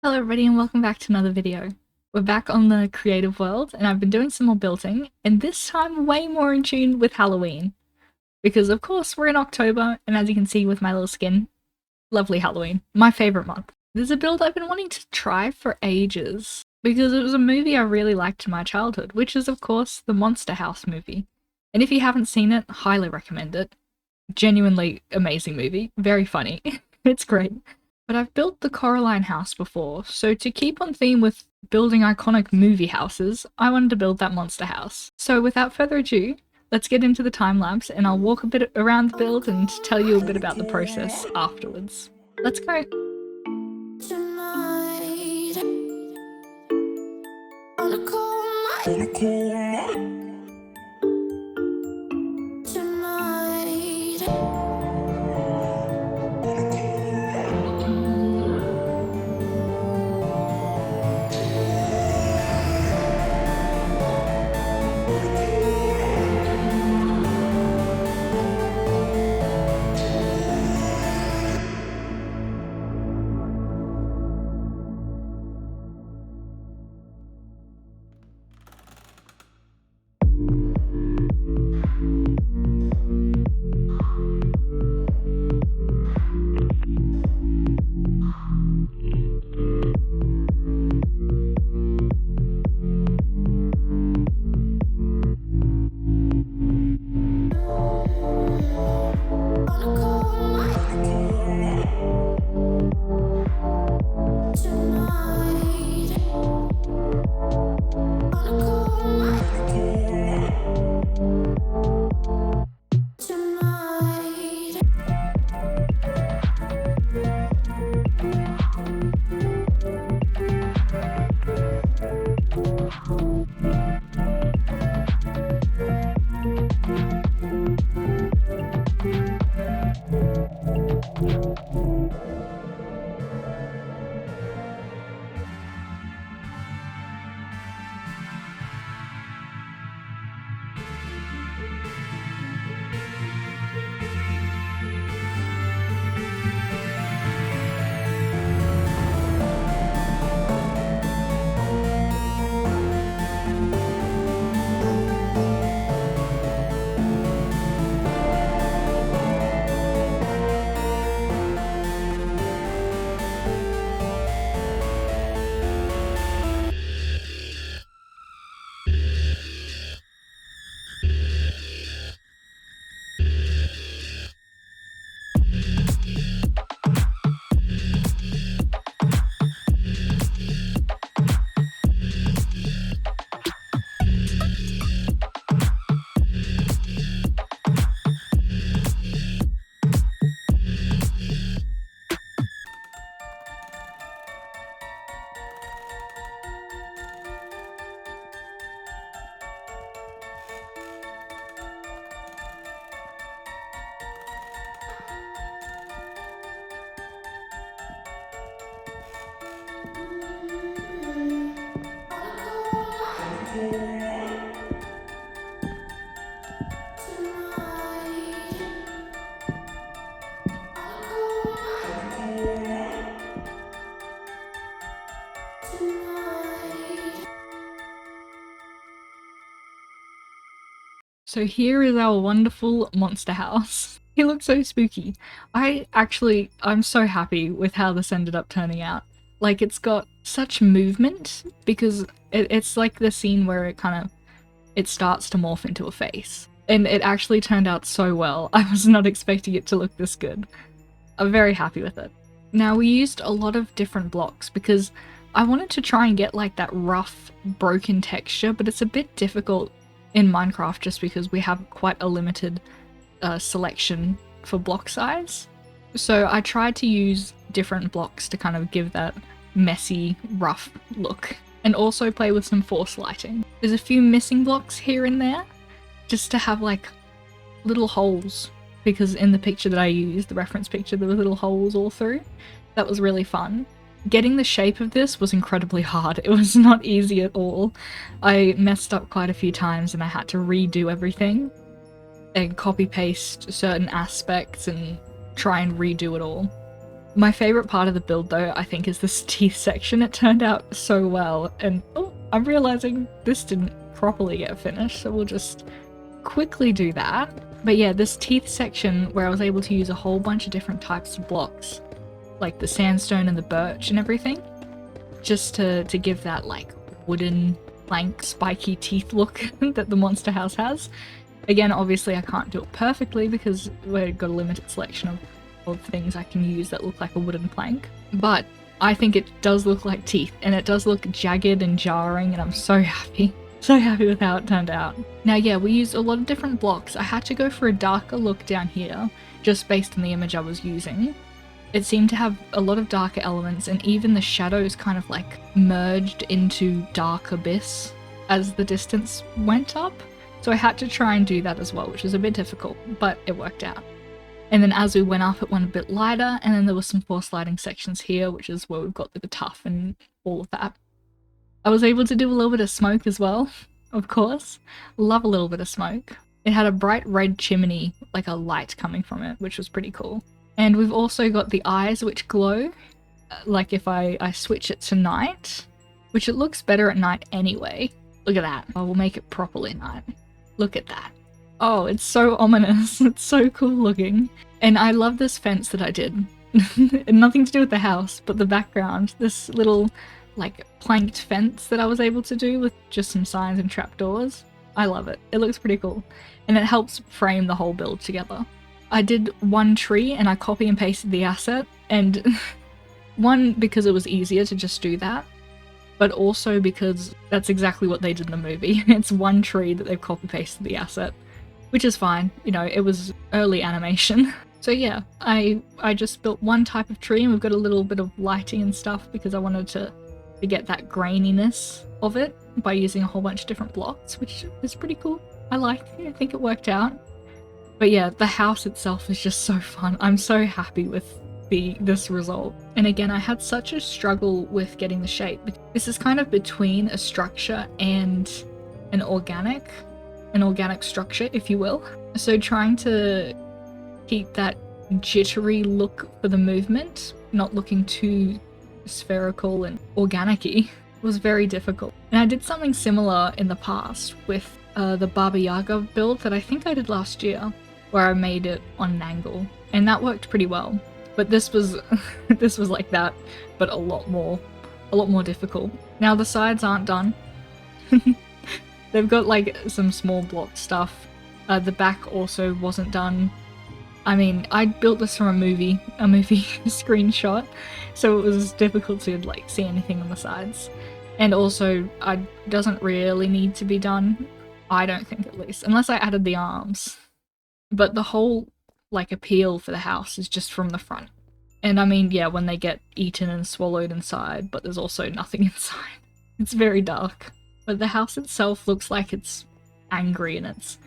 Hello everybody and welcome back to another video. We're back on the creative world and I've been doing some more building, and this time way more in tune with Halloween. Because of course we're in October, and as you can see with my little skin, lovely Halloween. My favourite month. There's a build I've been wanting to try for ages, because it was a movie I really liked in my childhood, which is of course the Monster House movie. And if you haven't seen it, highly recommend it. Genuinely amazing movie, very funny. It's great. But I've built the Coraline house before, so to keep on theme with building iconic movie houses, I wanted to build that monster house. So without further ado, let's get into the time lapse and I'll walk a bit around the build and tell you a bit about the process afterwards. Let's go! Tonight, on a cold night. So here is our wonderful monster house. He looks so spooky. I'm so happy with how this ended up turning out. Like, it's got such movement because it's like the scene where it starts to morph into a face. And it actually turned out so well. I was not expecting it to look this good. I'm very happy with it. Now, we used a lot of different blocks because I wanted to try and get like that rough, broken texture, but it's a bit difficult in Minecraft just because we have quite a limited selection for block size. So I tried to use different blocks to kind of give that messy, rough look, and also play with some force lighting. There's a few missing blocks here and there, just to have like little holes, because in the picture that I used, the reference picture, there were little holes all through. That was really fun. Getting the shape of this was incredibly hard. It was not easy at all. I messed up quite a few times and I had to redo everything and copy paste certain aspects and try and redo it all. My favorite part of the build though, I think, is this teeth section. It turned out so well, and oh, I'm realizing this didn't properly get finished, so we'll just quickly do that. But yeah, this teeth section where I was able to use a whole bunch of different types of blocks, like the sandstone and the birch and everything, just to give that like wooden plank spiky teeth look that the monster house has. Again, obviously I can't do it perfectly because we've got a limited selection of things I can use that look like a wooden plank, but I think it does look like teeth, and it does look jagged and jarring, and I'm so happy. So happy with how it turned out. Now yeah, we used a lot of different blocks. I had to go for a darker look down here, just based on the image I was using. It seemed to have a lot of darker elements, and even the shadows kind of like merged into dark abyss as the distance went up. So I had to try and do that as well, which was a bit difficult, but it worked out. And then as we went up, it went a bit lighter, and then there were some force lighting sections here, which is where we've got the tuff and all of that. I was able to do a little bit of smoke as well, of course. Love a little bit of smoke. It had a bright red chimney, like a light coming from it, which was pretty cool. And we've also got the eyes which glow, like if I switch it to night, which it looks better at night anyway. Look at that. I will make it properly night. Look at that. Oh, it's so ominous. It's so cool looking. And I love this fence that I did. Nothing to do with the house, but the background. This little, like, planked fence that I was able to do with just some signs and trapdoors. I love it. It looks pretty cool. And it helps frame the whole build together. I did one tree and I copy and pasted the asset, and one, because it was easier to just do that, but also because that's exactly what they did in the movie. It's one tree that they've copy pasted the asset, which is fine. You know, it was early animation. So yeah, I just built one type of tree, and we've got a little bit of lighting and stuff because I wanted to get that graininess of it by using a whole bunch of different blocks, which is pretty cool. I think it worked out. But yeah, the house itself is just so fun. I'm so happy with this result. And again, I had such a struggle with getting the shape. This is kind of between a structure and an organic structure, if you will. So trying to keep that jittery look for the movement, not looking too spherical and organic-y, was very difficult. And I did something similar in the past with the Baba Yaga build that I think I did last year, where I made it on an angle, and that worked pretty well. But this was this was like that, but a lot more difficult. Now the sides aren't done. They've got like some small block stuff. The back also wasn't done. I mean, I built this from a movie screenshot, so it was difficult to like see anything on the sides. And also, it doesn't really need to be done, I don't think, at least, unless I added the arms. But the whole like appeal for the house is just from the front. And I mean, yeah, when they get eaten and swallowed inside, but there's also nothing inside. It's very dark. But the house itself looks like it's angry and it's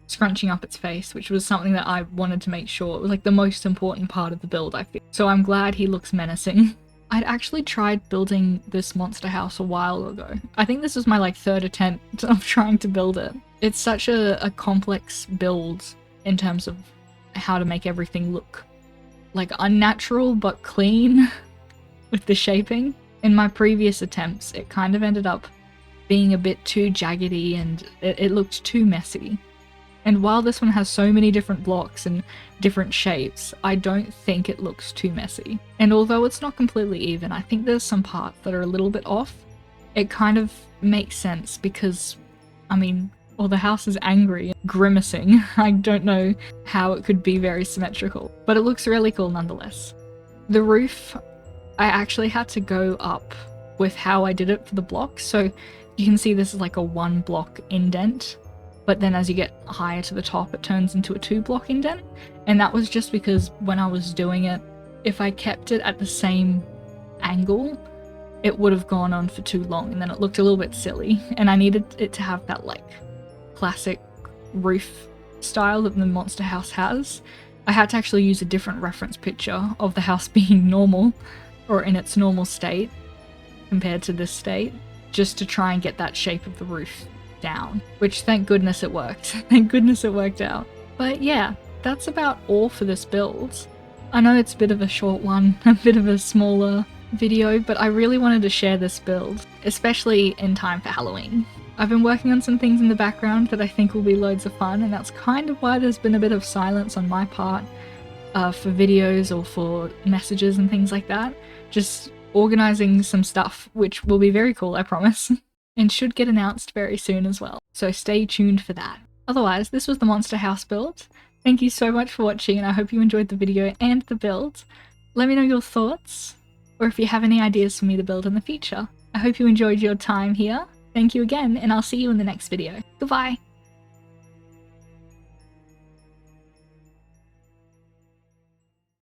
scrunching up its face, which was something that I wanted to make sure. It was like the most important part of the build, I think. So I'm glad he looks menacing. I'd actually tried building this monster house a while ago. I think this was my like third attempt of trying to build it. It's such a complex build in terms of how to make everything look like unnatural but clean with the shaping. In my previous attempts, it kind of ended up being a bit too jaggedy and it looked too messy. And while this one has so many different blocks and different shapes, I don't think it looks too messy. And although it's not completely even, I think there's some parts that are a little bit off. It kind of makes sense because, I mean, well, the house is angry and grimacing. I don't know how it could be very symmetrical, but it looks really cool nonetheless. The roof, I actually had to go up with how I did it for the blocks. So you can see this is like a 1 block indent, but then as you get higher to the top, it turns into a 2 block indent. And that was just because when I was doing it, if I kept it at the same angle, it would have gone on for too long and then it looked a little bit silly. And I needed it to have that like classic roof style that the monster house has. I had to actually use a different reference picture of the house being normal, or in its normal state compared to this state, just to try and get that shape of the roof down, which thank goodness it worked. Thank goodness it worked out. But yeah, that's about all for this build. I know it's a bit of a short one, a bit of a smaller video, but I really wanted to share this build, especially in time for Halloween. I've been working on some things in the background that I think will be loads of fun, and that's kind of why there's been a bit of silence on my part for videos or for messages and things like that. Just organising some stuff, which will be very cool, I promise, and should get announced very soon as well. So stay tuned for that. Otherwise, this was the Monster House build. Thank you so much for watching, and I hope you enjoyed the video and the build. Let me know your thoughts, or if you have any ideas for me to build in the future. I hope you enjoyed your time here. Thank you again, and I'll see you in the next video. Goodbye!